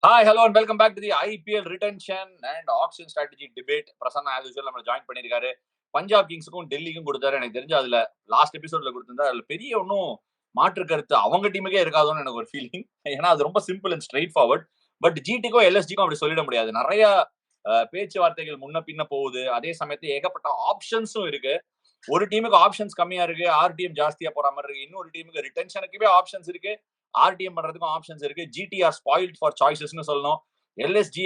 Hi, hello, and welcome back to the IPL retention and auction strategy debate. Prasanna as usual நம்ம join பண்ணிருக்காரு. பஞ்சாப் கிங்ஸுக்கும் டெல்லிக்கும் கொடுத்தாரு. எனக்கு தெரிஞ்சு அதுல லாஸ்ட் எபிசோட்ல கொடுத்திருந்தா அதுல பெரிய ஒன்றும் மாற்று கருத்து அவங்க டீமுக்கே இருக்காதோன்னு எனக்கு ஒரு ஃபீலிங். ஏன்னா அது ரொம்ப simple and straightforward. But ஜிடிக்கும் எல்எஸ்டிக்கும் அப்படி சொல்லிட முடியாது. நிறைய பேச்சுவார்த்தைகள் முன்ன பின்ன போகுது. அதே சமயத்துல ஏகப்பட்ட ஆப்ஷன்ஸும் இருக்கு. ஒரு டீமுக்கு ஆப்ஷன்ஸ் கம்மியா இருக்கு, ஆர்டிஎம் ஜாஸ்தியா போற மாதிரி இருக்கு. இன்னொரு டீமுக்கு ரிட்டென்ஷனுக்குமே ஆப்ஷன்ஸ் இருக்கு, ஆர்டிஎம் பண்றதுக்கும் ஆப்ஷன்ஸ் இருக்கு. ஜிடிஆர் ஸ்பாயில்ட் ஃபார் சாய்ஸஸ்னு சொல்லணும். எல்எஸ்ஜி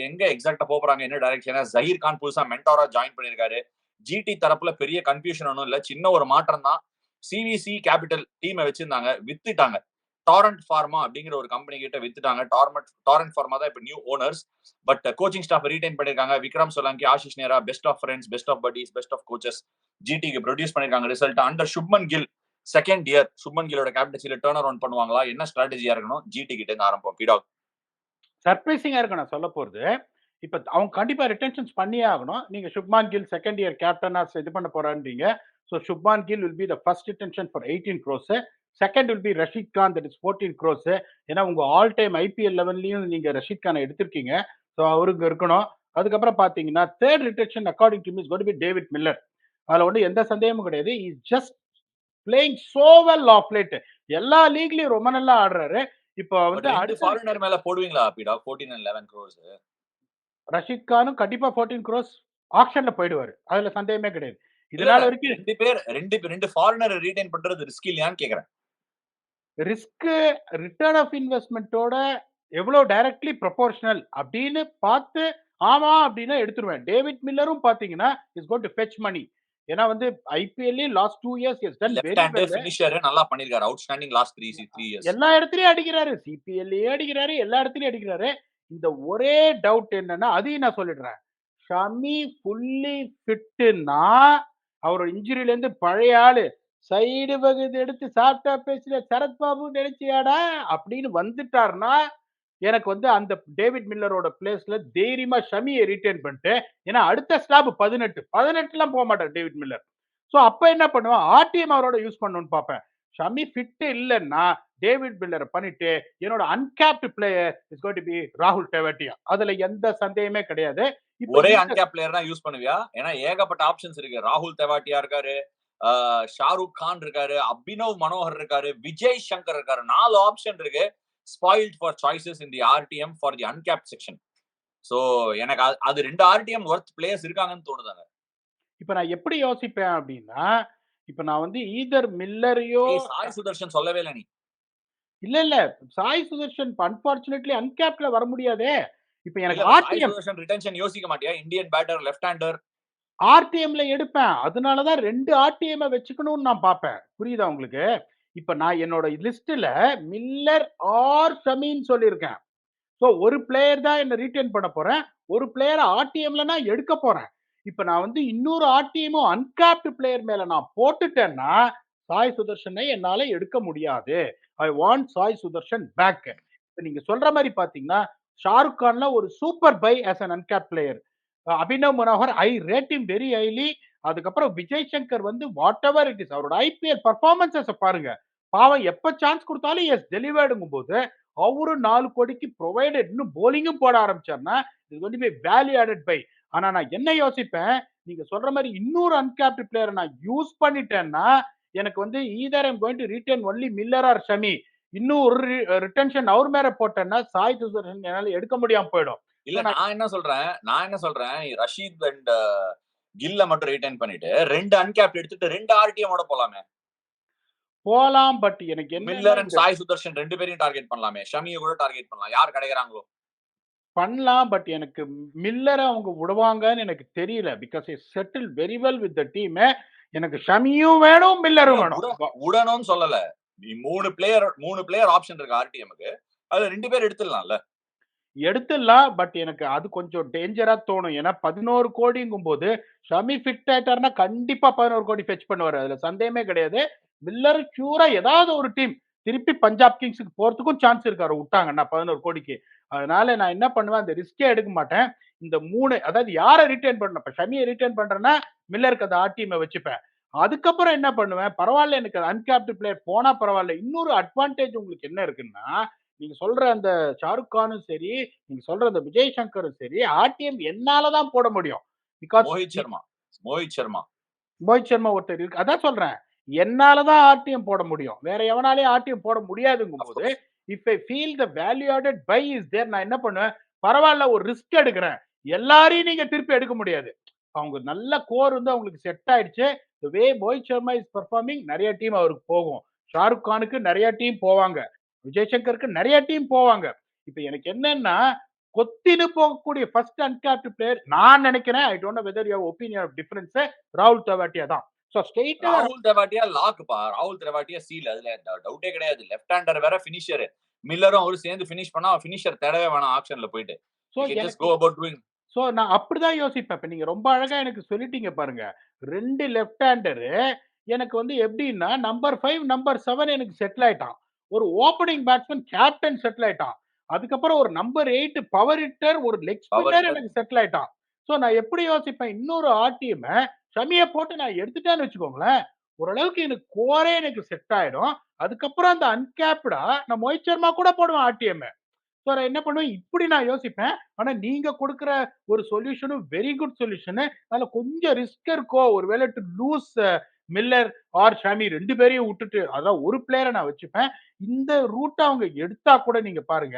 எங்க எக்ஸாக்டா போறாங்க, என்ன டைரக்ஷன்? ஜஹீர் கான் புதுசா மென்டாரா ஜாயின் பண்ணிருக்காரு. ஜிடி தரப்புல பெரிய கன்ஃபியூஷன் ஒன்றும் இல்ல, சின்ன ஒரு மாற்றம் தான். சிவிசி கேபிட்டல் டீமை வச்சிருந்தாங்க, வித்துட்டாங்க. டாரண்ட் ஃபார்மா அப்படிங்கிற ஒரு கம்பெனி கிட்ட வித்துட்டாங்க. டாரண்ட் ஃபார்மா தான் இப்ப new owners. But coaching staff retain பண்ணிருக்காங்க. Vikram Solanki, Ashish Nehra, best of friends, best of buddies, best of coaches ஜிடிக்கு ப்ரொடியூஸ் பண்ணிருக்காங்க. Result under Shubman Gill second year. Shubman கில்லோட கேப்டன்சில டர்ன் அரவுண்ட் பண்ணுவாங்களா? என்ன ஸ்ட்ராட்டஜியா இருக்கணும்? ஜிடி கிட்ட இருந்து ஆரம்பம். பிடாக் சர்ப்ரைசிங்கா இருக்கு நான் சொல்ல போறது. இப்ப அவங்க கண்டிப்பா ரிட்டென்ஷன்ஸ் பண்ணியே ஆகணும். நீங்க சுப்மான் கில் செகண்ட் இயர் கேப்டனா இது பண்ண போறான்றீங்க. So Shubman Gill will be the first retention for 18 crores. Second will be Rashid Khan, that is 14 crores. ஏன்னா உங்க ஆல் டைம் ஐபிஎல் லெவன்லயும் நீங்க ரஷீத் கானை எடுத்திருக்கீங்க. ஸோ அவருக்கு இருக்கணும். அதுக்கப்புறம் பாத்தீங்கன்னா third retention according to me is going to be David Miller. அதுல வந்து எந்த சந்தேகமும் கிடையாது. Is just playing so well of late. எல்லா லீக்லயும் ரொம்ப நல்லா ஆடுறாரு. இப்போ வந்து அடுத்த ஃபாரினர் மேல போடுவீங்களா பிடாக்? 14 and 11 crores. ரஷீத் கானும் கண்டிப்பா 14 crores ஆக்ஷன்ல போயிடுவாரு. அதுல சந்தேகமே கிடையாது. இதனால வரைக்கும் ரெண்டு ஃபாரினர் ரீடைன் பண்றது ரிஸ்க் இல்லையான்னு கேக்குறேன். ரிஸ்க் ரிட்டர்ன் ஆஃப் இன்வெஸ்ட்மெண்ட்டோட எவ்வளவு டைரக்ட்லி ப்ரொபோர்ஷனல் அப்படின்னு பார்த்து ஆமா அப்படின்னா எடுத்துருவேன். டேவிட் மில்லரும் பாத்தீங்கன்னா is going to fetch money. ஏன்னா வந்து ஐபிஎல்ல last 2 years is done left very hand well. Finisher நல்லா பண்ணிருக்காரு. Outstanding last 3 years. எல்லா இடத்துலயும் அடிக்கிறாரு. சிபிஎல்லே அடிக்கிறாரு, எல்லா இடத்துலயும் அடிக்கிறாரு. இந்த ஒரே டவுட் என்னன்னா, அதையும் நான் சொல்லிடுறேன். ஷமி ஃபுல்லி ஃபிட்னா அவரோட இன்ஜுரியில இருந்து பழைய ஆளு சைடு பகுதி எடுத்து சாப்பிட்டா பேசுற சரத்பாபு நினைச்சியாடா அப்படின்னு வந்துட்டாருன்னா எனக்கு வந்து அந்த டேவிட் மில்லரோட பிளேஸ்ல தைரியமா ஷமியை ரிட்டைன் பண்ணிட்டு, ஏன்னா அடுத்த ஸ்லாப் 18 போக மாட்டார் டேவிட் மில்லர். ஸோ அப்ப என்ன பண்ணுவேன், ஆர்டிஎம் அவரோட யூஸ் பண்ணணும்னு பார்ப்பேன். ஷமி ஃபிட் இல்லைன்னா டேவிட் மில்லரை பண்ணிட்டு என்னோட uncapped player is going to be ராகுல் டெவாட்டியா. அதுல எந்த சந்தேகமே கிடையாது. ஒரே அன்கேப் பிளேயர் தான் யூஸ் பண்ணுவியா? ஏன்னா ஏகப்பட்ட ஆப்ஷன்ஸ் இருக்கு. ராகுல் தெவாட்டியா இருக்காரு, ஷாருக் கான் இருக்காரு, அபினவ் மனோகர் இருக்காரு, விஜய் சங்கர் இருக்காரு. 4 ஆப்ஷன் இருக்கு. Spoilt for choices in the RTM for the uncap section. So எனக்கு அது 2 ஆர்டிஎம் ஒர்த் பிளேயர்ஸ் இருக்காங்கன்னு தோணுதாங்க. இப்ப நான் எப்படி யோசிப்பேன் அப்படின்னா, இப்ப நான் வந்து ஈதர் மில்லரையோ சாய் சுதர்ஷன் சொல்லவே இல்ல நீ. இல்ல சாய் சுதர்ஷன் அன்பார்ச்சுனேட்லி அன்கேப்ல வர முடியாதே. இப்ப எனக்கு சாய் ஆர்டிஎம் சுதர்ஷன் ரிட்டென்ஷன் யோசிக்க மாட்டியா? Indian batter, left hander. ஆர்டிஎம்ல எடுப்பேன். அதனாலதான் 2 ஆர்டிஎம் வச்சுக்கணும்னு நான் பார்ப்பேன். புரியுதா உங்களுக்கு? இப்ப நான் என்னோட லிஸ்ட்ல மில்லர் ஆர் ஷமின்னு சொல்லியிருக்கேன். ஸோ ஒரு பிளேயர் தான் என்ன ரீட்டைன் பண்ண போறேன். ஒரு பிளேயர் ஆர்டிஎம்ல நான் எடுக்க போறேன். இப்ப நான் வந்து இன்னொரு ஆர்டிஎமும் அன்கேப்டு பிளேயர் மேல நான் போட்டுட்டேன்னா சாய் சுதர்ஷனை என்னால எடுக்க முடியாது. I want Sai Sudharsan back. இப்ப நீங்க சொல்ற மாதிரி பாத்தீங்கன்னா ஷாருக் கான்ல ஒரு super buy as an uncapped player. Abhinav Manohar I rate him very highly. அதுக்கப்புறம் விஜய் சங்கர் வந்து வாட் எவர் இட் இஸ் அவரோட ஐபிஎல் பர்ஃபார்மன்ஸஸ் பாருங்க. பாவம் எப்ப சான்ஸ் கொடுத்தாலும் எஸ் டெலிவர்டுங்கும் போது அவரு 4 கோடிக்கு ப்ரொவைடட் இன்னும் போலிங்கும் போட ஆரம்பிச்சார்னா இது வந்து வேல்யூ ஆடட் பை. ஆனா நான் என்ன யோசிப்பேன், நீங்க சொல்ற மாதிரி இன்னொரு அன்கேப்டு பிளேயரை நான் யூஸ் பண்ணிட்டேன்னா எனக்கு வந்து either I'm going to return only Miller or Shami. இன்னும் ஒரு ரிட்டன்ஷன் அவர் மேல போட்டேன்னா சாய் சுதர்ஷன் என்னால எடுக்க முடியாம போயிடும். இல்ல நான் என்ன சொல்றேன் ரஷீத் அண்ட் கில்ல மட்டும் ரிட்டைன் பண்ணிட்டு 2 அன்கேப் எடுத்துட்டு 2 ஆர்டிஎம் ஓட போலாமே. போலாம். பட் எனக்கு என்ன மில்லர் அண்ட் சாய் சுதர்ஷன் 2 பேரையும் டார்கெட் பண்ணலாமே. ஷமியை கூட டார்கெட் பண்ணலாம். யார் கிடைக்கிறாங்களோ பண்ணலாம். பட் எனக்கு மில்லரை அவங்க விடுவாங்கன்னு எனக்கு தெரியல. Because is settle very well with the team. எனக்கு ஷமியும் வேணும், மில்லரும் வேணும். உடனும்னு சொல்லல. 3 பிளேயர் ஆப்ஷன் இருக்கு ஆர்டிஎம்க்கு. அதுல 2 பேர் எடுத்துடலாம்ல. எடுத்துடலாம். பட் எனக்கு அது கொஞ்சம் டேஞ்சரா தோணும். ஏன்னா 11 கோடிங்கும் போது ஷமி ஃபிட் ஆயிட்டாருன்னா கண்டிப்பா 11 கோடி ஃபெச் பண்ணுவாரு. அதுல சந்தேகமே கிடையாது. மில்லர் ஷூரா ஏதாவது ஒரு டீம் திருப்பி பஞ்சாப் கிங்ஸுக்கு போறதுக்கும் சான்ஸ் இருக்காரு விட்டாங்கன்னா 11 கோடிக்கு. அதனால நான் என்ன பண்ணுவேன், அந்த ரிஸ்கே எடுக்க மாட்டேன். இந்த 3 அதாவது யாரை ரிட்டைன் பண்ண, இப்ப ஷமியை ரிட்டைன் பண்றேன்னா மில்லருக்கு அந்த ஆர்டிஎம் வச்சுப்பேன். அதுக்கப்புறம் என்ன பண்ணுவேன், பரவாயில்ல எனக்கு அன்கேப்டு பிளேயர் போனா பரவாயில்ல. இன்னொரு அட்வான்டேஜ் உங்களுக்கு என்ன இருக்குன்னா, நீங்க சொல்ற அந்த ஷாருக் கானும் சரி, நீங்க சொல்ற அந்த விஜய் சங்கரும் சரி, ஆர்டிஎம் என்னால தான் போட முடியும். பிகாஸ் மோஹித் சர்மா. மோஹித் சர்மா. மோஹித் சர்மா ஒருத்தர் இருக்கு. அதான் சொல்றேன். என்னால தான் ஆர்டிஎம் போட முடியும். வேற எவனாலயும் ஆர்டிஎம் போட முடியாதுங்கும்போது, of course. If I feel the value added by is there, நான் என்ன பண்ணுவேன், பரவால்ல ஒரு ரிஸ்க் எடுக்கிறேன். எல்லாரையும் நீங்க திருப்பி எடுக்க முடியாது. அவங்க நல்ல கோர் வந்து அவங்களுக்கு செட் ஆயிடுச்சு. தி வே மோஹித் சர்மா இஸ் பெர்ஃபார்மிங், நெறைய டீம் அவருக்கு போகும். ஷாருக் கானுக்கு நெறைய டீம் போவாங்க. விஜய் சங்கருக்கு நெறைய டீம் போவாங்க. இப்ப எனக்கு என்னன்னா, கொத்தின்னு போகக்கூடிய ஃபர்ஸ்ட் அன்கேப்ட் பிளேயர் நான் நெனைக்கிறேன். I don't know whether you have opinion of difference. ராகுல் தெவாட்டியா தான். சோ ஸ்ட்ரெய்ட்டா ராகுல் தெவாட்டியா லாக்ப்பா. ராகுல் தெவாட்டியா சீல். அதுல டவுட்டே கிடையாது. லெஃப்ட் ஹேண்டர் வேற ஃபினிஷர். மில்லரும் அவரும் சேர்ந்து ஃபினிஷ் பண்ணா ஃபினிஷர் தேடவே வேணாம் ஆக்ஷன்ல போயிட்டு. சோ யூ கேன் ஜஸ்ட் எனக்கு கோ அபௌட் டூயிங். சோ நான் அப்படிதான் யோசிப்பேன். இப்ப நீங்க ரொம்ப அழகா எனக்கு சொல்லிட்டீங்க பாருங்க. 2 லெஃப்ட் ஹேண்டரு எனக்கு வந்து எப்படின்னா, நம்பர் 5, நம்பர் 7 எனக்கு செட்டில் ஆயிட்டான். ஒரு ஓப்பனிங் பேட்ஸ்மேன் கேப்டன் செட்டில் ஆயிட்டான். அதுக்கப்புறம் ஒரு நம்பர் 8 பவர் ஹிட்டர், ஒரு லெக் பவர் ஸ்பின்னர் ஹிட்டர். எனக்கு செட்டில் ஆயிட்டான். சோ நான் எப்படி யோசிப்பேன், இன்னொரு ஆர்டிஎம்ம ஷமிய போட்டு நான் எடுத்துட்டேன்னு வச்சுக்கோங்களேன், ஓரளவுக்கு எனக்கு கோரே எனக்கு செட் ஆயிடும். அதுக்கப்புறம் அந்த அன்கேப்டா நான் மோஹித் சர்மா கூட போடுவேன் ஆர்டிஎம். ஸோ நான் என்ன பண்ணுவேன், இப்படி நான் யோசிப்பேன். ஆனா நீங்க குடுக்குற ஒரு சொல்யூஷனும் வெரி குட் சொல்யூஷனு. அதுல கொஞ்சம் ரிஸ்க் இருக்கோ, ஒருவேளை to lose Miller or Shami 2 பேரையும் விட்டுட்டு, அதான் ஒரு பிளேயர நான் வச்சுப்பேன். இந்த ரூட்ட அவங்க எடுத்தா கூட நீங்க பாருங்க,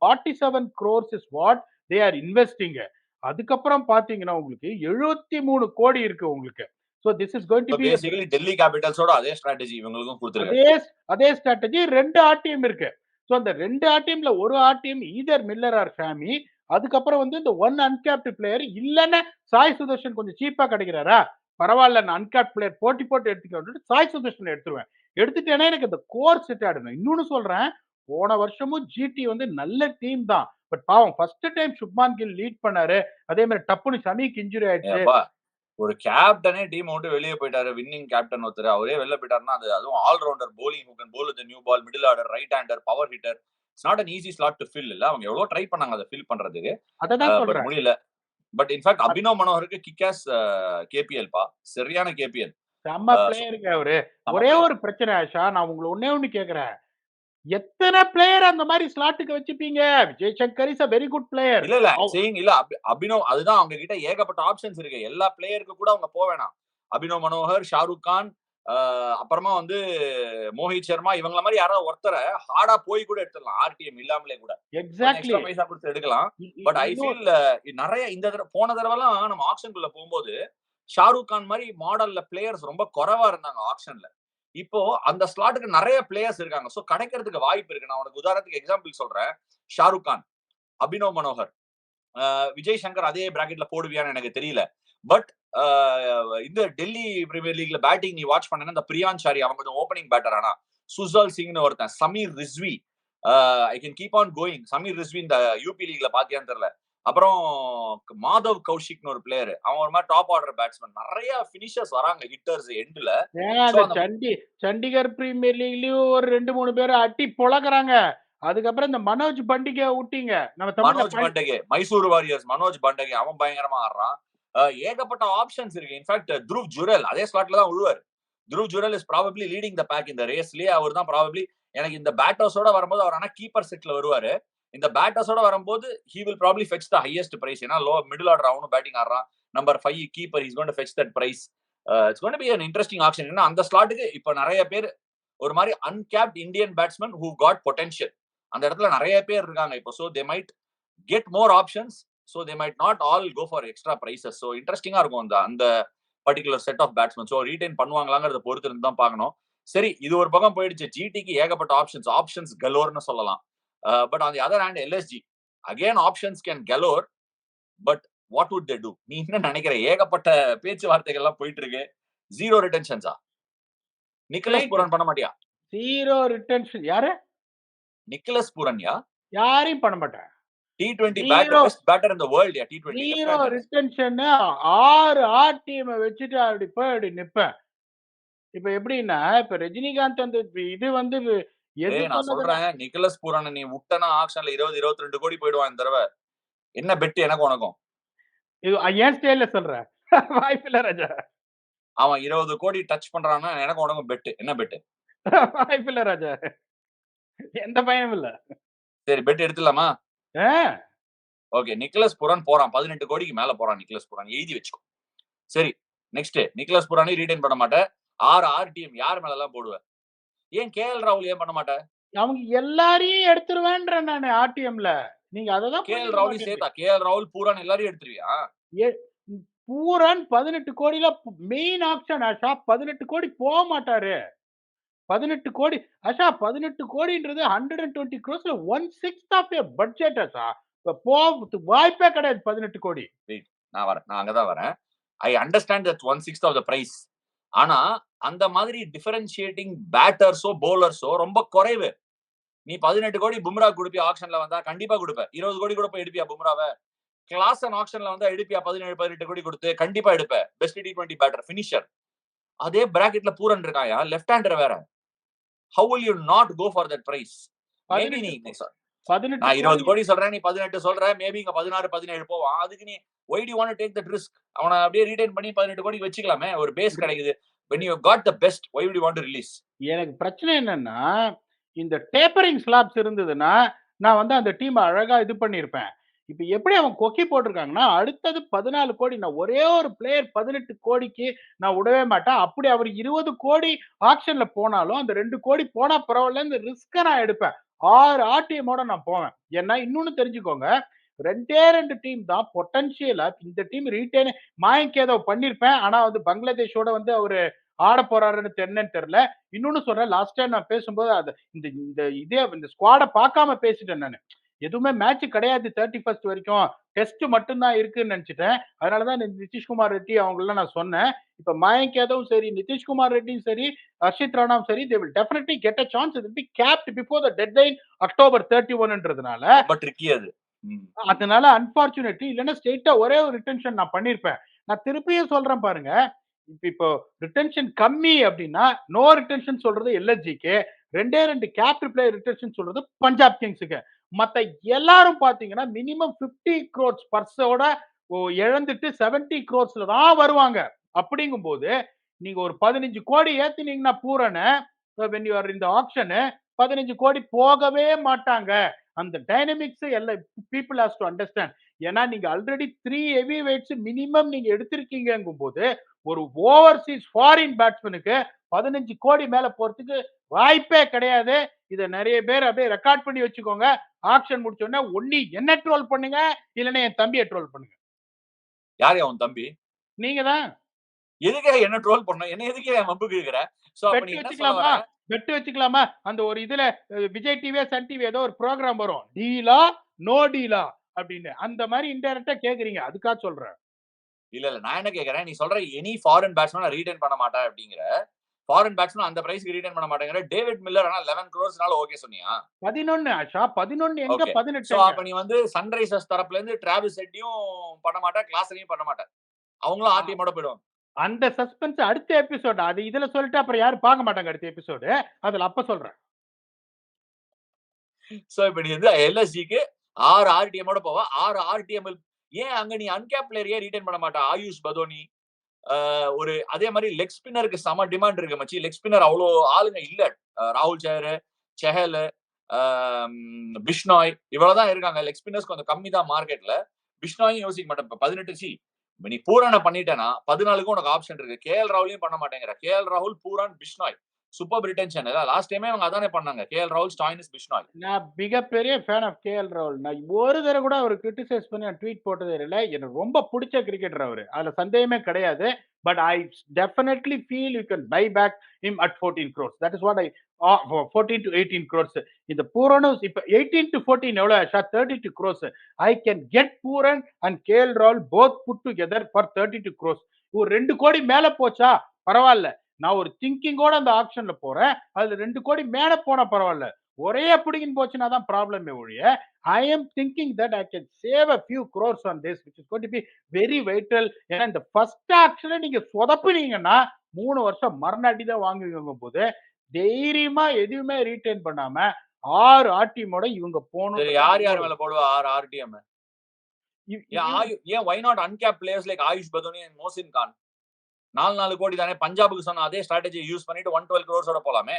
47 crores is what they are investing. அதுக்கப்புறம் பார்த்தீங்கன்னா, உங்களுக்கு 73 கோடி இருக்கு உங்களுக்கு. So this is going to இப்ப பி பேசிக்கலி டெல்லி கேபிட்டல்ஸோட அதே ஸ்ட்ராட்டஜி இவங்களுக்கும் குடுத்திருக்காரு. அதே அதே ஸ்ட்ராட்டஜி 2 ஆர்டிஎம் இருக்கு. சோ அந்த 2 ஆர்டிஎம்ல ஒரு RTM either Miller or Shami. அதுக்கப்புறம் வந்து இந்த 1 அன்கேப்ட் பிளேயர் இல்லன்னா சாய் சுதர்ஷன் கொஞ்சம் சீப்பா கிடைக்கிறாரா? பரவால்ல நான் அன்கேப்ட் பிளேயர் போட்டி போட்டு எடுத்துக்கிறேன். சாய் சுதர்ஷன் எடுத்துருவேன். எடுத்துட்டேன்னா எனக்கு அந்த கோர் செட் ஆயிடணும். இன்னொன்னு சொல்றேன். போன வருஷமும் ஜிடி வந்து நல்ல டீம் தான். பட் பாவம் first time Shubman Gill lead பண்ணாரு. அதே மாதிரி டப்புனு ஷமிக்கு இன்ஜுரி ஆயிடுச்சு. ஏப்பா ஒரு கேப்டனே டீம் விட்டு வெளியே போயிட்டாரு. வின்னிங் கேப்டன் ஒருத்தர். அவரே வெளில போயிட்டாருன்னா, அது அதுவும் all rounder bowling who can bowl with new ball, middle order, right hander, power hitter. It's not an easy slot to fill இல்ல. அவங்க எவ்வளவு ட்ரை பண்ணாங்க அத ஃபில் பண்றதுக்கு. அததான் பட் சொல்றேன். முடியல. பட் இன்ஃபாக்ட் அபினவ் மனோகருக்கு கிக் ஆஸ் கேபிஎல் பா. சரியான கேபிஎல். செம்ம சோ பிளேயருங்க அவரு. நம்ம ஒரே பிளேயர். ஒரு பிரச்சனை ஆஷா, நான் உங்கள ஒண்ணே ஒண்ணு கேட்கிறேன். எத்தன பிளேயர் அந்த மாரி ஸ்லாட்டுக்கு வச்சுப்பீங்க? Vijay Shankar is a very good player. இல்ல இல்ல செய்யிங் இல்ல அபினவ் அதுதான் அவங்க கிட்ட ஏகப்பட்ட ஆப்ஷன்ஸ் இருக்கு. எல்லா பிளேயருக்கு கூட அவங்க போ வேணாம். அபினவ் மனோகர், ஷாருக் கான், அப்புறமா வந்து மோஹித் சர்மா இவங்கள மாதிரி யாராவது ஒருத்தர ஹார்டா போய் கூட எடுத்துடலாம். ஆர்டிஎம் இல்லாமலே கூட. கொஞ்சம் எக்ஸாக்ட்லி. எக்ஸ்ட்ரா பைசா கொடுத்து எடுக்கலாம். பட் ஐ இன்னும் ஃபீல் நெறைய இந்த போன தடவலாம் நம்ம ஆக்ஷன்குள்ள போகும்போது ஷாருக் கான் மாதிரி மாடல்ல பிளேயர்ஸ் ரொம்ப குறைவா இருந்தாங்க ஆக்ஷன்ல. இப்போ அந்த ஸ்லாட்டுக்கு நெறைய பிளேயர்ஸ் இருக்காங்க. சோ கிடைக்கிறதுக்கு வாய்ப்பு இருக்கு. நான் உனக்கு உதாரணத்துக்கு எக்ஸாம்பிள் சொல்றேன். ஷாருக் கான், அபினவ் மனோகர், விஜய் சங்கர் அதே பிராக்கெட்ல போடுவியான்னு எனக்கு தெரியல. பட் இந்த டெல்லி பிரீமியர் லீக்ல பேட்டிங் நீ வாட்ச் பண்ணனா இந்த பிரியான் ஷாரி அவங்க கொஞ்சம் ஓப்பனிங் பேட்டர். ஆனா சுசல் சிங்னு ஒருத்தன், Sameer Rizvi, I can keep on going. Sameer Rizvi இந்த யூபி லீக்ல பாத்தியான்னு தெரியல. அப்புறம் மாதவ் கௌஷிக்னு ஒரு பிளேயர். அவன் ஒரு மாதிரி டாப் ஆர்டர் பேட்ஸ்மேன். நிறைய பினிஷர்ஸ் வராங்க ஹிட்டர்ஸ் எண்ட்ல. சோ அந்த சண்டிகர் பிரீமியர் லீக்லயும் ஒரு 2, 3 பேர் அட்டி பொளக்குறாங்க. அதுக்கப்புறம் இந்த மனோஜ் பண்டிகை விட்டீங்க. நம்ம தமிழ்ல மனோஜ் பண்டகே, மைசூர் வாரியர்ஸ் மனோஜ் பண்டகே அவன் பயங்கரமா ஆடுறான். ஏகப்பட்ட ஆப்ஷன்ஸ் இருக்கு. இன்ஃபேக்ட் த்ருவ் ஜுரல் அதே ஸ்லாட்ல தான் விழுவார். Dhruv Jurel is probably leading the pack இந்த ரேஸ்லயே. அவர் தான் ப்ராபபிலி எனக்கு இந்த பேட்டர்ஸோட வரும்போது அவர் ஆனா கீப்பர் செட்ல வருவாரு. இந்த பேட்டர்ஸோட வரும்போது he will probably fetch the highest price. ஏன்னா லோ மிடில் ஆர்டர் அவனும் பேட்டிங் ஆடுறான். Number 5 keeper he's going to fetch that price. It's going to be an interesting auction. ஏன்னா அந்த ஸ்லாட்டுக்கு இப்ப நிறைய பேர் ஒரு மாதிரி uncapped Indian batsman who got potential. அந்த இடத்துல நிறைய பேர் இருக்காங்க இப்போ. so they might get more options. so they might not all go for extra prices. so இன்ட்ரெஸ்டிங்கா இருக்கும் அந்த particular set of batsman. So retain பண்ணுவாங்களாங்கறத பொறுத்து இருந்து தான் பார்க்கணும். சரி இது ஒரு பக்கம் போயிடுச்சு. ஜிடிக்கு ஏகப்பட்ட ஆப்ஷன்ஸ் கலோர்னு சொல்லலாம். But on the other hand LSG again options can galore. But what would they do? நீ என்ன நினைக்கிற? ஏகப்பட்ட பேச்சுவார்த்தைகள் எல்லாம் போயிட்டு இருக்கு. ஜீரோ ரிட்டென்ஷன்ஸா? நிக்கலஸ் பூரன் பண்ண மாட்டியா? 0 ரிட்டென்ஷன். யாரு? நிக்கலஸ் பூரன்யா? யாரையும் பண்ண மாட்டேன். T20 batter, 0 best batter in the world யா T20 left 0 hander. Retention. 6 RTM வச்சுட்டு அப்படி போய் அப்படி நிப்பேன். இப்ப எப்படின்னா, இப்ப ரஜினிகாந்த் அந்த இது வந்து எது நான் சொன்னதுன்னா, சொல்றேன் நிக்கலஸ் பூரன் நீ விட்டனா ஆக்ஷன்ல 20 22 கோடி போயிடுவான் இந்த தடவை. என்ன பெட் எனக்கு உனக்கும்? இது என் ஸ்டைல்ல சொல்றேன். வாய்ப்பில்ல ராஜா. அவன் 20 கோடி டச் பண்றான்னா எனக்கு உனக்கும் பெட். என்ன பெட்? வாய்ப்பில்ல ராஜா. எந்த பயனும் இல்ல. சரி பெட் எடுத்துலாமா? ஆ, ஓகே. நிக்கலஸ் புரான் போறான். 18 கோடிக்கு மேல போறான் நிக்கலஸ் புரான். எழுதி வச்சுக்கோ. சரி. நெக்ஸ்ட் நிக்கலஸ் புரானை ரீடைன் பண்ண மாட்ட. 6 ஆர்டிஎம் யார் மேலலாம் போடுவ? ஏன் கேஎல் ராகுல் ஏன் பண்ண மாட்ட? அவங்க எல்லாரையும் எடுத்துருவேன்றேன் நானு ஆர்டிஎம்ல. நீங்க அததான் கேஎல் புரிஞ்சுக்க ராகுலையும் மாட்டேன்றீங்க. சேர்த்தா? கேஎல் ராகுல், பூரான் எல்லாரையும் எடுத்துருவியா? ஏ பூரன் 18 கோடில மெயின் ஆப்ஷன் ஆஷா 18 கோடி போக மாட்டாரு. 18 கோடி ஆஷா 18 கோடின்றது 120 crores 1/6 ஆஃப் யர் பட்ஜெட் ஆஷா. இப்ப போறதுக்கு வாய்ப்பே கிடையாது 18 கோடி. வெயிட். நான் வரேன். நான் அங்கதான் வரேன். I understand that 1/6 of the price. ஆனா அந்த மாதிரி டிஃபரன்ஷியேட்டிங் பேட்டர்ஸோ பவுலர்ஸோ ரொம்ப குறைவு. நீ 18 கோடி பும்ரா கொடுப்பியா ஆக்ஷன்ல வந்தா? கண்டிப்பா கொடுப்ப. 20 கோடி கூட போய் எடுப்பியா பும்ராவை? கிளாசன் ஆக்ஷன்ல வந்தா எடுப்பியா? 17 18 கோடி கொடுத்து கண்டிப்பா எடுப்ப. Best T20 batter finisher. அதே பிராக்கெட்ல பூரன் இருக்காயா? லெஃப்ட் ஹேண்டர் வேற. how will you not go for that price? Maybe 18 நீ 18 நான் 20 கோடி கோடி சொல்றேன், நீ 18 சொல்ற, மேபி இங்க 16 17 போவான். அதுக்கு நீ why do you want to take that risk? அவனை அப்படியே ரீடைன் பண்ணி 18 கோடி வச்சுக்கலாமே. ஒரு பேஸ் கிடைக்குது. when you have got the best, why would you want to release? எனக்கு பிரச்சனை என்னன்னா, இந்த டேப்பரிங் ஸ்லாப்ஸ் இருந்ததுன்னா, நான் வந்து அந்த டீம அழகா இது பண்ணியிருப்பேன். இப்ப எப்படி அவன் கொக்கி போட்டிருக்காங்கன்னா, அடுத்தது 14 கோடி. நான் ஒரே ஒரு பிளேயர் 18 கோடிக்கு நான் விடவே மாட்டேன். அப்படி அவர் 20 கோடி ஆக்ஷன்ல போனாலும், அந்த 2 கோடி போனா பரவாயில்ல, இந்த ரிஸ்க்க நான் எடுப்பேன். 6 ஆர்டிஎம்மோட நான் போவேன். ஏன்னா இன்னொன்னு தெரிஞ்சுக்கோங்க, 2 டீம் தான் பொட்டன்ஷியலா இந்த டீம் ரீட்டெயின் மாயங்க் ஏதோ பண்ணியிருப்பேன். ஆனா வந்து பங்களாதேஷோட வந்து அவரு ஆட போறாருன்னு என்னன்னு தெரியல. இன்னொன்னு சொல்றேன், லாஸ்ட் டைம் நான் பேசும்போது அது இந்த இந்த இதே இந்த ஸ்குவாட பார்க்காம பேசிட்டேன் நானு. எதுவுமே மேட்ச் கிடையாது 31 வரைக்கும். டெஸ்ட் மட்டும் தான் இருக்குன்னு நினைச்சுட்டேன். அதனால தான் நிதிஷ்குமார் ரெட்டி அவங்களலாம் நான் சொன்னேன். இப்ப மயங்க் யாதவும் சரி, நிதிஷ்குமார் ரெட்டியும் சரி, ஹர்ஷித் ராணாவும் சரி, they will definitely get a chance. It will be capped before the deadline October 31ன்றதுனால ரொம்ப ட்ரிக்கி அது. அதனால அன்பார்ச்சுனேட்லி இல்லைன்னா ஸ்ட்ரெயிட்டா ஒரே ஒரு ரிட்டென்ஷன் நான் பண்ணிருப்பேன். நான் திருப்பியும் சொல்றேன் பாருங்க. இப்போ ரிட்டென்ஷன் கம்மி அப்படின்னா நோ ரிட்டென்ஷன் சொல்றது எல்எஸ்ஜிக்கு, 2 கேப்ட் பிளேயர் ரிட்டென்ஷன் சொல்றது பஞ்சாப் கிங்ஸுக்கு. மத்த எல்லாரும் பாத்தீங்கன்னா மினிமம் 50 crores பர்ஸோட இழந்துட்டு 70 crores தான் வருவாங்க. அப்படிங்கும்போது நீங்க ஒரு 15 கோடி ஏத்தினீங்கன்னா பூரண when you are in the auction 15 கோடி போகவே மாட்டாங்க. அந்த டைனமிக்ஸ் எல்லாம் பீப்புள் ஹாஸ் டு அண்டர்ஸ்டாண்ட். ஏன்னா நீங்க ஆல்ரெடி 3 ஹெவி வெயிட்ஸ் மினிமம் நீங்க எடுத்திருக்கீங்கங்கும் போது ஒரு ஓவர்சீஸ் ஃபாரின் பேட்ஸ்மேனுக்கு 15 கோடி மேல போறதுக்கு வாய்ப்பே கிடையாது. இத நிறைய பேர் அப்படியே ரெக்கார்ட் பண்ணி வச்சுக்கோங்க. ஆக்ஷன் முடிச்ச உடனே ஒண்ணு என்ன ட்ரோல் பண்ணுங்க, இல்லைன்னா என் தம்பியை ட்ரோல் பண்ணுங்க. யார் அவன் தம்பி? நீங்க தான். எதுக்காக என்ன ட்ரோல் பண்ண? என்ன எதுக்கு என் வம்பு கேக்குற? சோ அப்ப பெட் நீ என்ன சொல்ல வச்சுக்கலாமா? வர? பெட் வச்சுக்கலாமா? அந்த ஒரு இதுல விஜய் டிவியா, சன் டிவி ஏதோ ஒரு ப்ரோகிராம் வரும். டீலா, நோ டீலா அப்படின்னு. அந்த மாதிரி இன்டைரக்டா கேக்குறீங்க. அதுக்காக சொல்றேன். இல்ல இல்ல நான் என்ன கேக்குறேன், நீ சொல்ற எனி ஃபாரின் பேட்ஸ்மேன் ரீடைன் பண்ண மாட்டேன் அப்படிங்கிற. ஃபாரின் பேட்ஸ்மேன் அந்த பிரைஸ்க்கு ரீடைன் பண்ண மாட்டேங்கிற. டேவிட் மில்லர் ஆனா 11 crores ஓகே சொன்னியா? 11 ஆஷா 11 எங்க ஓகே. 18 சோ அப்ப நீ வந்து சன்ரைசர்ஸ் தரப்புல இருந்து டிராவிஸ் ஹெட்டையும் பண்ண மாட்ட, கிளாஸரையும் பண்ண மாட்ட. அவங்களும் ஆர்டிஎம்மோட போயிடுவாங்க. அந்த சஸ்பென்ஸ் அடுத்த எபிசோட். அது இதுல சொல்லிட்டு அப்புறம் யாரும் பார்க்க மாட்டாங்க அடுத்த எபிசோடு. அதுல அப்ப சொல்றேன். சோ இப்ப நீ வந்து எல்எஸ்ஜிக்கு 6 ஆர்டிஎம்மோட போவா. 6 ஆர்டிஎம் ஏன் அங்க நீ அன்கேப் பிளேயர் ஏன் ரீடைன் பண்ண மாட்டா? ஆயுஷ் பதோனி ஒரு அதே மாதிரி லெக் ஸ்பின்னருக்கு செம டிமாண்ட் இருக்கு மச்சி. லெக் ஸ்பின்னர் அவ்வளோ ஆளுங்க இல்ல. ராகுல் சேர், செஹல், பிஷ்னாய் இவ்வளவுதான் இருக்காங்க. லெக் ஸ்பின்னர்ஸ் கொஞ்சம் கம்மி தான் மார்க்கெட்ல. பிஷ்னாயும் யோசிக்க மாட்டேன். 18 நீ பூரான பண்ணிட்டேன்னா 14க்கு உனக்கு ஆப்ஷன் இருக்கு. கேஎல் ராகுலையும் பண்ண மாட்டேங்கிற. கேஎல் ராகுல், பூரான், பிஷ்னாய் சூப்பர் ரிட்டென்ஷன். லாஸ்ட் டைமே அவங்க அதானே பண்ணாங்க. கேஎல் ராகுல், ஸ்டாயினிஸ், பிஷ்னாய். நான் மிகப்பெரிய ஃபேன் ஆஃப் கேஎல் ராகுல். நான் ஒரு தடவை கூட அவர் கிரிட்டிசைஸ் பண்ணி நான் ட்வீட் போட்டதே இல்லை. எனக்கு ரொம்ப பிடிச்ச கிரிக்கெட்டர் அவரு. அதுல சந்தேகமே கிடையாது. But I definitely feel you can buy back him at 14 crores. That is what I 14 to 18 crores. இந்த பூரனும் இப்ப 18 to 14 எவ்வளவு ஆஷா? 32 crores. I can get Pooran and KL ராகுல் both put together for 32 crores. ஒரு 2 கோடி மேல போச்சா பரவாயில்ல. நான் ஒரு திங்கிங்கோட அந்த ஆப்ஷன்ல போறேன். அதுல 2 கோடி மேல போனா பரவாயில்ல. ஒரே அப்படிங்கன்னு போச்சுன்னா தான் ப்ராப்ளமே ஒழிய I am thinking that I can save a few crores on this which is going to be very vital. ஏன்னா இந்த ஃபர்ஸ்ட் ஆக்ஷனை நீங்க சொதப்பினீங்கன்னா 3 வருஷம் மரணாட்டி தான் வாங்குவீங்க போது தைரியமா எதுவுமே ரீட்டைன் பண்ணாம 6 ஆர்டிஎம்மோட இவங்க போகணும். யார் யார் மேல போடுவா 6 ஆர்டிஎம்? ஏன் why not uncapped players like Ayush Badoni and Mohsin Khan? 4 கோடி தானே. பஞ்சாபுக்கு சொன்ன அதே ஸ்ட்ராட்டஜி யூஸ் பண்ணிட்டு 112 crores போலாமே.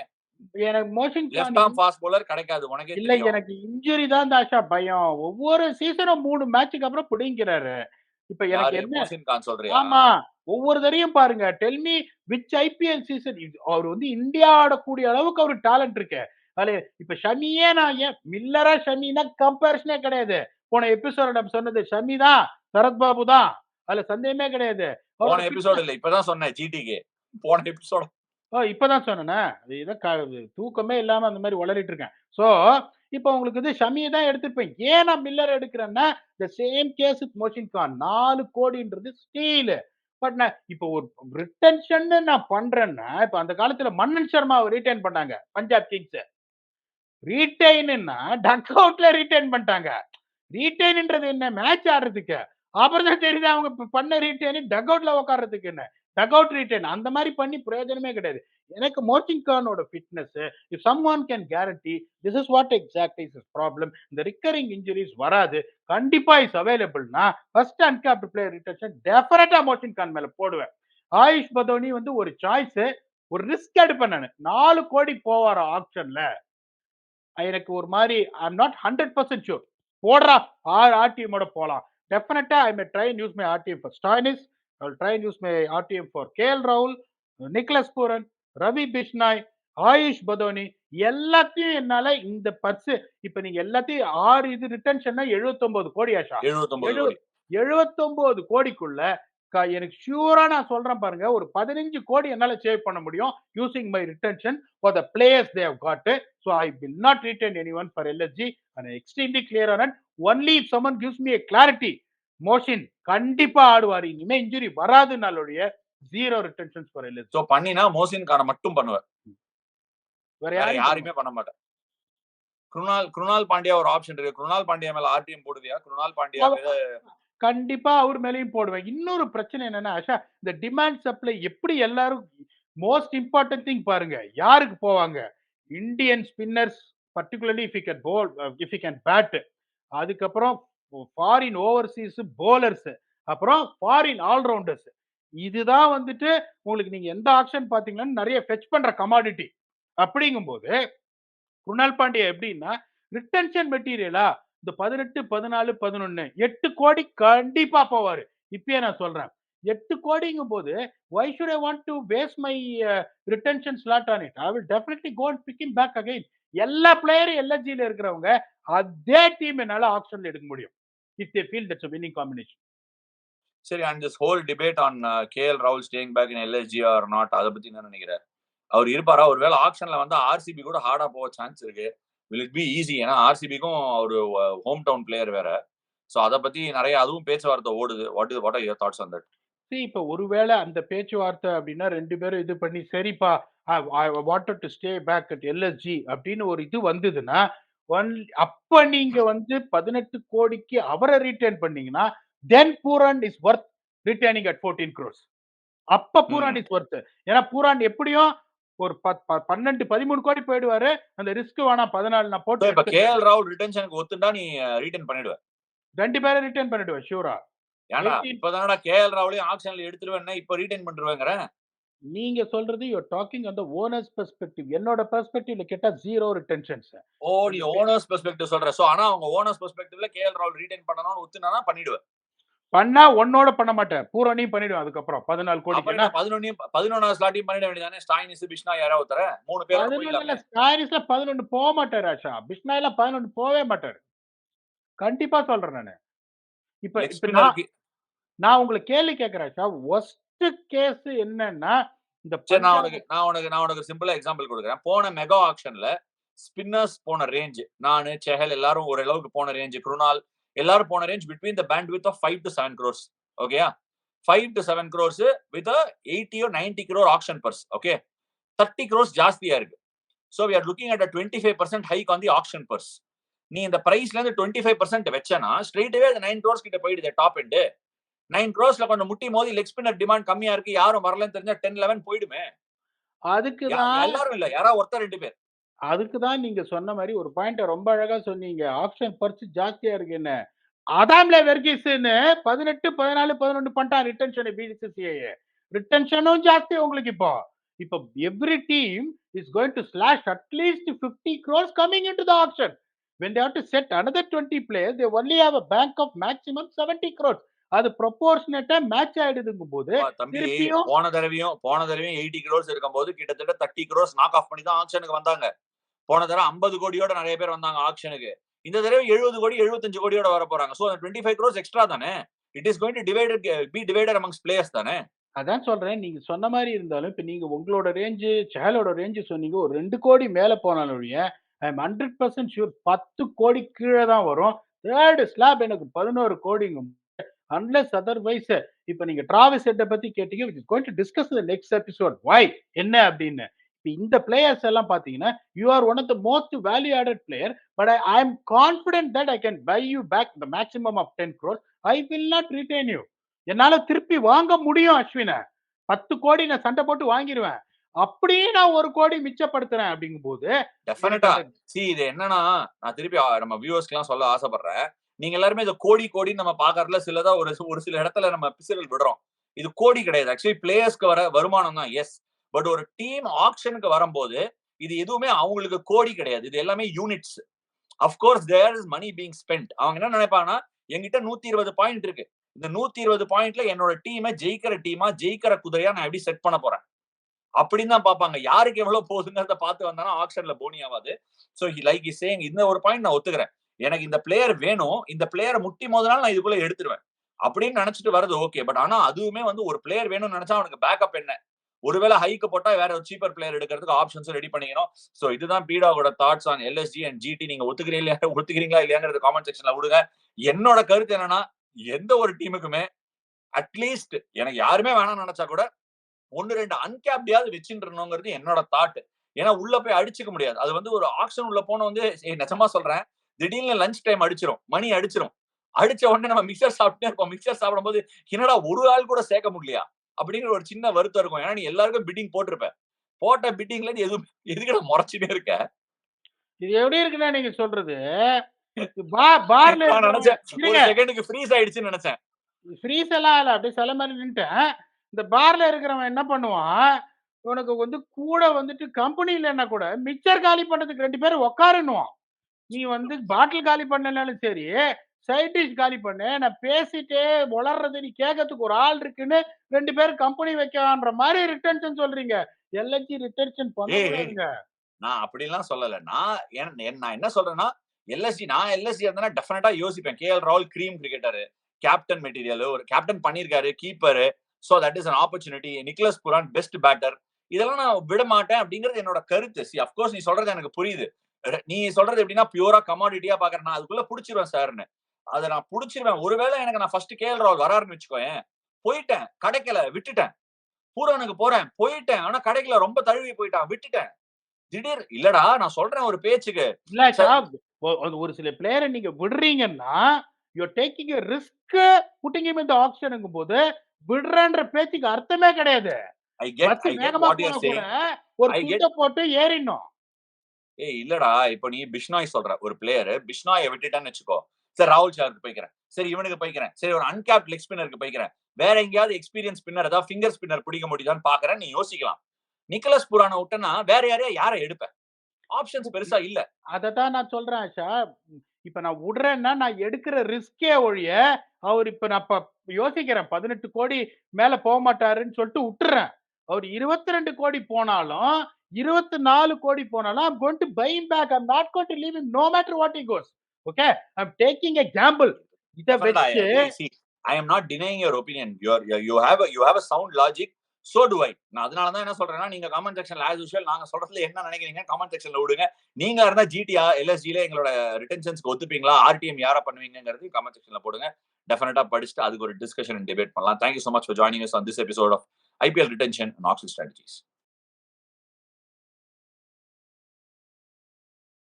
எனக்கு Mohsin Khan left arm fast bowler கிடைக்காது. உனக்கே இல்ல தெரியும். எனக்கு இன்ஜுரி தான் தாஷா பயம். ஒவ்வொரு சீசனும் 3 மேட்ச்சுக்கு அப்புறம் புடிங்கிறாரு. இப்ப எனக்கு யாரு? என்ன மோசின் கான் சொல்றியா? ஆமா. ஒவ்வொரு தடவையும் பாருங்க. Tell me which IPL season அவரு வந்து இந்தியா ஆடக்கூடிய அளவுக்கு அவருக்கு டேலண்ட் இருக்கு. அதுல இப்ப ஷமியே நான் ஏன் மில்லரா ஷமினா கம்பேரிசனே கிடையாது. போன எபிசோட நம்ம சொன்னது ஷமி தான், சரத் பாபு தான். அதுல சந்தேகமே கிடையாது. அவரோட போன எபிசோடு ஃபிட்னஸ் இல்ல. இப்பதான் சொன்னேன் ஜிடிக்கு. போன எபிசோட். இப்பதான் சொன்னேனா? இத தூக்கமே இல்லாம அந்த மாரி உளறிட்டு இருக்கேன். சோ, இப்ப உங்களுக்கு இது ஷமிய தான் எடுத்திருப்பேன். ஏன் நான் மில்லர் எடுக்கிறேன்னா, the same case with Mohsin Khan. 4 கோடின்றது ஸ்டீல். பட் நான் இப்ப ஒரு ரிட்டென்ஷன்னு நான் பண்றேன்னா, இப்ப அந்த காலத்துல மன்னன் சர்மாவ ரிட்டெயின் பண்ணாங்க. பஞ்சாப் கிங்ஸ். ரீடெயின்னா டக் அவுட்ல ரீடெயின் பண்ணிட்டாங்க. ரீடெயின்ன்றது என்ன? மேட்ச் ஆடுறதுக்கு. அப்புறம் தான் தெரியுது அவங்க பண்ண ரீடெயின் டக் அவுட்ல உட்கார்றதுக்குன்னு. டக் அவுட் ரீடெயின் அந்த மாரி பண்ணி பிரயோஜனமே கிடையாது. எனக்கு மோர்னிங் கானோட fitness if someone can guarantee this is what exactly is his problem. இந்த ரிக்கரிங் இன்ஜுரிஸ் வராது. கண்டிப்பா இஸ் அவைலபிள்னா ஃபர்ஸ்ட் அன்கேப்ட் பிளேயர் ரிட்டன்ஷன் டெஃபினட்டா மோர்னிங் கான் மேல போடுவேன். ஆயுஷ் பதோனி வந்து ஒரு சாய்ஸ் ஒரு ரிஸ்க் எடுப்பேன் நானு. 4 கோடி போவாரா ஆக்ஷன்ல? எனக்கு ஒரு மாதிரி ஐம் நாட் 100% ஷூர். போடுறா ஆர்டிஎம்மோட போலாம். டெஃபினட்டா I may try and use my RTM for Stoinis. I will try and use my RTM for KL ராகுல், நிக்லஸ் பூரன், ரவி பிஷ்னாய், ஆயுஷ் பதோனி எல்லாத்தையும் என்னால இந்த பர்ஸ் இப்ப நீங்க எல்லாத்தையும் 6 இது ரிட்டன்ஷன்னா 79 கோடி ஆஷா. 79 கோடி. 79 கோடிக்குள்ள எனக்கு ஷூரா நான் சொல்றேன் பாருங்க ஒரு 15 கோடி என்னால சேவ் பண்ண முடியும் using my retention for the players they have got. So I will not retain anyone for LSG and I'm extremely clear on it. Only if someone gives me a clarity. Mohsin கண்டிப்பா ஆடுவாரு. இனிமே injury வராது நாளுடைய 0 retentions for LSG. So பண்ணினா மோசின் கான மட்டும் பண்ணுவேன். வேற வேற யாரையுமே பண்ண மாட்டேன். குருணால் பாண்டியா ஒரு ஆப்ஷன் இருக்கு. குருணால் பாண்டியா மேல ஆர்டிஎம் போடுவியா? குருணால் பாண்டியா மேல கண்டிப்பா அவர் மேலயும் போடுவேன். இன்னொரு பிரச்சனை என்னன்னா ஆஷா இந்த டிமாண்ட் சப்ளை எப்படி எல்லாரும் மோஸ்ட் இம்பார்ட்டன்ட் திங் பாருங்க யாருக்கு போவாங்க Indian spinners particularly if you can pole if you can bat. அதுக்கப்புறம் ஃபாரின் ஓவர்சீஸ் போலர்ஸ், அப்புறம் ஃபாரின் ஆல்ரவுண்டர்ஸ். இதுதான் வந்துட்டு உங்களுக்கு நீங்க எந்த ஆக்ஷன் பாத்தீங்கன்னா நிறைய ஃபெச் பண்ற கமாடிட்டி. அப்படிங்கும்போது குணால் பாண்டியா எப்படின்னா ரிட்டன்ஷன் மெட்டீரியலா இந்த 18 14 11 8 கோடி கண்டிப்பா போவாரு. இப்பயே நான் சொல்றேன் 8 கோடிங்கும் போது why should I want to waste my retention slot on it? I will definitely go and pick him back again. எல்லா பிளேயரும் எல்எஸ்ஜில இருக்கிறவங்க அதே டீம் என்னால ஆப்ஷன்ல எடுக்க முடியும் if they feel that's a winning combination. சரி, and this whole debate on KL Rahul staying back in LSG or not அத பத்தி என்ன நினைக்கிறேன்? அவர் இருப்பாரா? ஒருவேளை ஆக்ஷன்ல வந்து ஆர்சிபி கூட ஹார்டா போக சான்ஸ் இருக்கு. will it be easy? ஏன்னா ஆர்சிபிக்கும் ஒரு ஹோம் டவுன் பிளேயர் வேற. சோ அத பத்தி நிறைய அதுவும் பேச்சுவார்த்தை ஓடுது. what are your thoughts on that? இப்ப ஒருவேளை அந்த பேச்சுவார்த்தை அப்படின்னா 2 பேரும் இது பண்ணி சரிப்பா I wanted to stay back at LSG அப்படின்னு ஒரு இது வந்ததுன்னா அப்ப நீங்க வந்து 18 கோடிக்கு அவரை ரீட்டைன் பண்ணீங்கன்னா then Pooran is worth retaining at 14 crores. அப்ப பூரான் இஸ் ஒர்த். ஏன்னா பூரான் எப்படியும் ஒரு 12 13 கோடி போயிடுவாரு. அந்த ரிஸ்க் வேணாம் 14 நான் போட்டு இப்ப கேஎல் ராகுல் ரிட்டன்ஷனுக்கு ஒத்துண்டா நீ ரிட்டைன் பண்ணிடுவ? 2 பேரை ரிட்டைன் பண்ணிடுவேன் ஷூரா. ஏன்னா இப்பதானடா கேஎல் ராகுலையும் ஆக்ஷன்ல எடுத்துருவேன்னா இப்ப ரிட்டைன் பண்ணிடுவேங்கறேன். நீங்க சொல்றது you are talking on the owners perspective. என்னோட பெர்ஸ்பெக்டிவ்ல கேட்டா 0 ரிட்டென்ஷன்ஸ். ஓ நீ ஓனர்ஸ் பெர்ஸ்பெக்டிவ் சொல்ற. சோ ஆனா அவங்க ஓனர்ஸ் பெர்ஸ்பெக்டிவ்ல கேஎல் ராகுல் ரிட்டைன் பண்ணனும்னு ஒத்துனானா பண்ணிடுவேன். பண்ணா ஒன்னோட பண்ண மாட்டேன். பூரணியும் பண்ணிடுவேன் அதுக்கு அப்புறம் 14 கோடிக்கு. அப்ப 11 ஸ்லாட்டையும் பண்ணிட வேண்டியதானே. ஸ்டாயினிஸ் பிஷ்னா யாரா ஒருத்தர 3 பேர் போயிடலாம். ஸ்டாயினிஸ்ல 11 போக மாட்டாரு ஆஷா. பிஷ்னாயில 11 போவே மாட்டாரு. கண்டிப்பா சொல்றேன் நானு. இப்ப நான் உங்களுக்கு கேள்வி கேக்குறேன் ஆஷா. வொஸ்ட் கேஸ் என்னன்னா இந்த நான் உனக்கு சிம்பிளா எக்ஸாம்பிள் கொடுக்குறேன். போன மெகா ஆக்ஷன்ல ஸ்பின்னர்ஸ் போன ரேஞ்ச் நானு செஹல் எல்லாரும் ஒரு அளவுக்கு போன ரேஞ்ச் குருணால் எல்லாரும் போன range between the bandwidth of 5 to 7 crores. ஓகேயா? 5 to 7 crores with a 80 or 90 crore auction purse. Okay 30 crores ஜாஸ்தியா இருக்கு. So we are looking at a 25% hike on the auction purse. நீ இந்த பிரைஸ்ல இருந்து 25% வெச்சனா ஸ்ட்ரைட் அவே 9 crores கிட்ட போயிடுது top end. 9 crores கொஞ்சம் முட்டி மோதி லெக் ஸ்பின்னர் டிமாண்ட் கம்மியா இருக்கு யாரும் வரலன்னு தெரிஞ்சா 10 11 போயிடுமே. அதுக்கு தான் எல்லாரும் இல்ல யாரா ஒருத்தர் 2 பேர். அதுக்கு தான் நீங்க சொன்ன மாதிரி ஒரு பாயிண்ட் ரொம்ப அழகா சொன்னீங்க. ஆப்ஷன் பர்ஸ் ஜாஸ்தியா இருக்கு என்ன. அதாம்ல வெர்கிஸ்னு 18 14 11 பண்ணிட்டான் ரிட்டன்ஷன் பிசிசிஐ. ரிட்டன்ஷனும் ஜாஸ்தி உங்களுக்கு இப்போ. இப்போ every team is going to slash at least 50 crores coming into the auction. When they have to set another 20 players, they only have a bank of maximum 70 crores. அது ப்ரொபோர்ஷனேட்டா match ஆயிடுதுங்கும் போது தம்பி திருப்பியும் போன தடவையும் 80 crores இருக்கும்போது கிட்டத்தட்ட 30 crores நாக் ஆஃப் பண்ணி தான் ஆக்ஷனுக்கு வந்தாங்க. போன தடவை 50 கோடியோட நிறைய பேர் வந்தாங்க ஆக்ஷனுக்கு. இந்த தடவை 70 கோடி 75 கோடியோட வர போறாங்க. சோ 25 crores எக்ஸ்ட்ரா தானே. It is going to be divided amongst players தானே. அதான் சொல்றேன். நீங்க சொன்ன மாதிரி இருந்தாலும் இப்ப நீங்க உங்களோட ரேஞ்சு சேலோட ரேஞ்சு சொன்னீங்க. ஒரு 2 கோடி மேல போனாலும் ஐ எம் 100% ஷூர் 10 கோடி கீழே தான் வரும். தேர்ட் ஸ்லாப் எனக்கு 11 கோடிங்க. அன்லெஸ் அதர்வைஸ் இப்ப நீங்க டிராவிஸ் ஹெட்டை பத்தி கேட்டீங்க. which is going to discuss in the next episode. why என்ன அப்படின்னு. இப்ப இந்த பிளேயர்ஸ் எல்லாம் பாத்தீங்கன்னா you are one of the most value added player, but I am confident that I can buy you back the maximum of 10 crores. I will not retain you. என்னால திருப்பி வாங்க முடியும் அஸ்வின. 10 கோடி நான் சண்டை போட்டு வாங்கிடுவேன். அப்படியே நான் 1 கோடி மிச்சப்படுத்துறேன் அப்படிங்கும் போது டெஃபினட்டா இது என்னன்னா நான் திருப்பி நம்ம வியூவர்ஸ்க்கு சொல்ல ஆசைப்படுறேன். நீங்க எல்லாருமே இந்த கோடி கோடின்னு நம்ம பாக்கறதுல சிலதா ஒரு சில இடத்துல நம்ம பிசிறல் விடுறோம். இது கோடி கிடையாது. ஆக்சுவலி பிளேயர்ஸ்க்கு வர வருமானம் தான். எஸ், பட் ஒரு டீம் ஆக்ஷனுக்கு வரும்போது இது எதுவுமே அவங்களுக்கு கோடி கிடையாது. இது எல்லாமே units. Of course there is money being spent. அவங்க என்ன நினைப்பாங்கன்னா என்கிட்ட 120 பாயிண்ட் இருக்கு. இந்த 120 பாயிண்ட்ல என்னோட டீமை ஜெயிக்கிற குதிரையா நான் எப்படி செட் பண்ண போறேன் அப்படின்னு தான் பாப்பாங்க. யாருக்கு எவ்வளவு போகுதுங்கிறத பார்த்து வந்தானா ஆக்ஷன்ல போனி ஆகாது. சோ லைக் இஸ் சேயிங் இந்த ஒரு பாயிண்ட் நான் ஒத்துக்கிறேன். எனக்கு இந்த பிளேயர் வேணும், இந்த பிளேயரை முட்டி மோதினாலும் நான் இதுக்குள்ள எடுத்துருவேன் அப்படின்னு நினைச்சிட்டு வரது ஓகே. பட் ஆனா அதுவுமே ஒரு பிளேயர் வேணும்னு நினைச்சா அவனுக்கு பேக்கப் என்ன? ஒருவேளை ஹைக்கு போட்டா வேற ஒரு சீப்பர் பிளேயர் எடுக்கிறதுக்கு ஆப்ஷன்ஸும் ரெடி பண்ணிக்கணும். சோ இதுதான் பீடாவோட thoughts on LSG and GT. நீங்க ஒத்துக்கிறீங்களா இல்லையாங்கிறது காமெண்ட் செக்ஷன்ல விடுங்க. என்னோட கருத்து என்னன்னா எந்த ஒரு டீமுக்குமே அட்லீஸ்ட் எனக்கு யாருமே வேணாம்னு நினைச்சா கூட 1-2 அன்கேப்டியாவது வச்சுருங்கிறது என்னோட தாட். ஏன்னா உள்ள போய் அடிச்சுக்க முடியாது. அது ஒரு ஆக்ஷன் உள்ள போன நிஜமா சொல்றேன், திடீர்னு லஞ்ச் டைம் அடிச்சிரும், மணி அடிச்சிரும். அடிச்ச உடனே நம்ம மிக்சர் சாப்பிட்டே இருப்போம். மிக்சர் சாப்பிடும் போது என்னடா ஒரு ஆள் கூட சேர்க்க முடியலையா அப்படிங்கிற ஒரு சின்ன வருத்தம் இருக்கும். ஏன்னா நீ எல்லாருக்கும் பிட்டிங் போட்டிருப்ப. போட்ட பிட்டிங்ல எதுக்கிட முறைச்சுட்டே இருக்க? இது எப்படி இருக்குன்னா நீங்க சொல்றது பார்ல நினைச்சேன் ஒரு செகண்டுக்கு ஃப்ரீஸ் ஆயிடுச்சுன்னு நினைச்சேன். ஃப்ரீஸ் எல்லாம் இல்ல, அப்படியே சில மாதிரி நின்னுட்டேன். இந்த பார்ல இருக்கிறவன் என்ன பண்ணுவான், உனக்கு கூட கம்பெனி இல்லைன்னா கூட மிக்சர் காலி பண்றதுக்கு 2 பேரும் உட்காருன்னுவான். நீ பாட்டில் காலி பண்ணனாலும் சரி, சைட் டிஷ் காலி பண்ணு, நான் பேசிட்டே வளர்றது நீ கேட்கறதுக்கு ஒரு ஆள் இருக்குன்னு 2 பேரும் கம்பெனி வைக்கன்ற மாதிரி ரிட்டன்ஷன் சொல்றீங்க. எல்எச்சி ரிட்டன்ஷன் பண்ணுங்க. நான் அப்படிலாம் சொல்லல. நான் என்ன சொல்றேன்னா எல்எஸ்ஜி இருந்தா டெஃபினட்டா யோசிப்பேன். கேஎல் ராகுல் கிரீம் கிரிக்கெட்டர், கேப்டன் மெட்டீரியல், ஒரு கேப்டன் பண்ணிருக்காரு, keeper. So that is an opportunity. Nicholas Pooran best batter. இதெல்லாம் நான் விட மாட்டேன் அப்படிங்கிறது என்னோட கருத்து. அஃப்கோர்ஸ் நீ சொல்றது எனக்கு புரியுது. நீ சொல்றது எப்படின்னா பியூரா கமாடிட்டியா பாக்குறேன். நான் அதுக்குள்ள புடிச்சிருவேன் சார்னு. அதை நான் புடிச்சிருவேன். ஒருவேளை எனக்கு நான் ஃபர்ஸ்ட் கேஎல் ராகுல் வராருன்னு வச்சுக்கோயேன், போயிட்டேன், கிடைக்கல, விட்டுட்டேன். பூரானுக்கு போறேன், போயிட்டேன், ஆனா கிடைக்கல, ரொம்ப தழுவி போயிட்டான், விட்டுட்டேன். திடீர் இல்லடா நான் சொல்றேன் ஒரு பேச்சுக்கு. இல்ல ஒரு சில பிளேயரை நீங்க விடுறீங்கன்னா you're taking a risk putting him in the auctionங்கும் போது விடுறன்ற பேச்சுக்கு அர்த்தமே கிடையாது. I get what you're saying. ஒரு கூட்ட போட்டு ஏறினோம். இல்லடா இப்போ நீ பிஷ்னாய் சொல்ற ஒரு பிளேயர், பிஷ்னாயை விட்டுட்டான்னு வச்சுக்கோ, சரி ராகுல் சாருக்கு போய்க்கிறேன், சரி இவனுக்கு போய்க்கிறேன், சரி ஒரு அன்கேப்ட் லெக் ஸ்பின்னருக்கு போய்க்கிறேன், வேற எங்கேயாவது எக்ஸ்பீரியன்ஸ் ஸ்பின்னர் ஏதாவது ஃபிங்கர் ஸ்பின்னர் பிடிக்க முடியுதான்னு பாக்குறேன். நீ யோசிக்கலாம். நிக்கலஸ் புரானை விட்டனா வேற யாரை எடுப்பேன்? ஆப்ஷன்ஸ் பெருசா இல்ல. அததான் நான் சொல்றேன் ஆஷா. இப்ப நான் விடுறேன்னா நான் எடுக்கிற ரிஸ்கே ஒழிய அவர் இப்ப நான் யோசிக்கிறேன் 18 கோடி மேல போக மாட்டாருன்னு சொல்லிட்டு விட்டுறேன். அவர் 22 கோடி போனாலும் 24 கோடி போனாலும் I'm going to buy him back. I'm not going to leave him no matter what he goes. Okay, I'm taking a gamble. இத வெச்சு I am not denying your opinion. You have a sound logic. So do I. நான் அதனால தான் என்ன சொல்றேன்னா, நீங்க comment செக்ஷன்ல as usual நாங்க சொல்றதுல என்ன நினைக்கிறீங்க கமெண்ட் செக்ஷன்ல விடுங்க. நீங்க இருந்தா ஜிடிஆ எல்எஸ்ஜில எங்களோட ரிட்டன்ஷன்ஸ்க்கு ஒத்துப்பீங்களா, ஆர்டிஎம் யாரா பண்ணுவீங்கிறது கமெண்ட் செக்ஷன்ல போடுங்க. டெஃபினட்டா படிச்சுட்டு அதுக்கு ஒரு டிஸ்கஷன் அண்ட் டிபேட் பண்ணலாம். Thank you so much for joining us on this episode of IPL Retention and Auction Strategies.